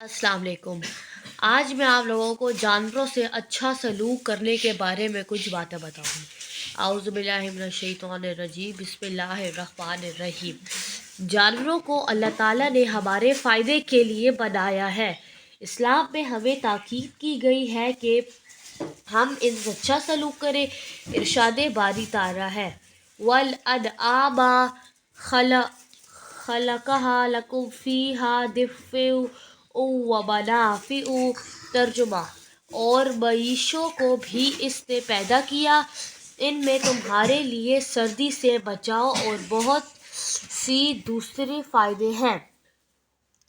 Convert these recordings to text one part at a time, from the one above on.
अस्सलाम वालेकुम। आज मैं आप लोगों को जानवरों से अच्छा सलूक करने के बारे में कुछ बातें बताऊंगी। आऊज़ु बिल्लाहि मिनश शैतानिर रजीम, बिस्मिल्लाहिर्रहमानिर रहीम। जानवरों को अल्लाह ताला ने हमारे फ़ायदे के लिए बनाया है। इस्लाम में हमें ताकीद की गई है कि हम इनसे अच्छा सलूक करें। इरशाद बारी तारा है, वल अनआमा खल खलकहा लकुम फीहा दिफ़्उ व मनाफ़िउ। तर्जुमा, और मवेशियों को भी इसने पैदा किया, इनमें तुम्हारे लिए सर्दी से बचाव और बहुत सी दूसरे फ़ायदे हैं।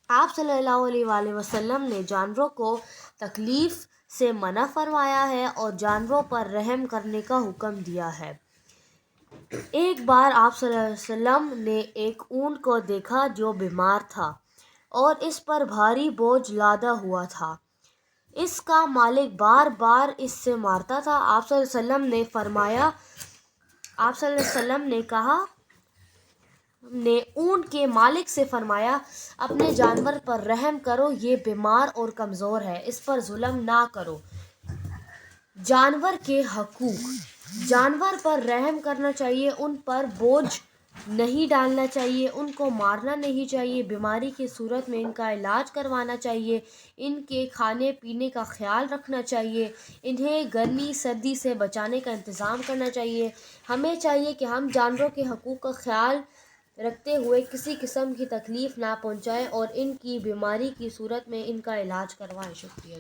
आप सल्लल्लाहु अलैहि वसल्लम ने जानवरों को तकलीफ़ से मना फरमाया है और जानवरों पर रहम करने का हुक्म दिया है। एक बार आप सल्लल्लाहु अलैहि वसल्लम ने एक ऊँट को देखा जो बीमार था और इस पर भारी बोझ लादा हुआ था। इसका मालिक बार बार इससे मारता था। आप सल्लल्लाहु अलैहि वसल्लम ने कहा, ने ऊँट के मालिक से फरमाया, अपने जानवर पर रहम करो, ये बीमार और कमज़ोर है, इस पर जुल्म ना करो। जानवर के हकूक, जानवर पर रहम करना चाहिए, उन पर बोझ नहीं डालना चाहिए, उनको मारना नहीं चाहिए, बीमारी की सूरत में इनका इलाज करवाना चाहिए, इनके खाने पीने का ख्याल रखना चाहिए, इन्हें गर्मी सर्दी से बचाने का इंतज़ाम करना चाहिए। हमें चाहिए कि हम जानवरों के हकूक का ख्याल रखते हुए किसी किस्म की तकलीफ़ ना पहुँचाएँ और इनकी बीमारी की सूरत में इनका इलाज करवाएँ। शुक्रिया।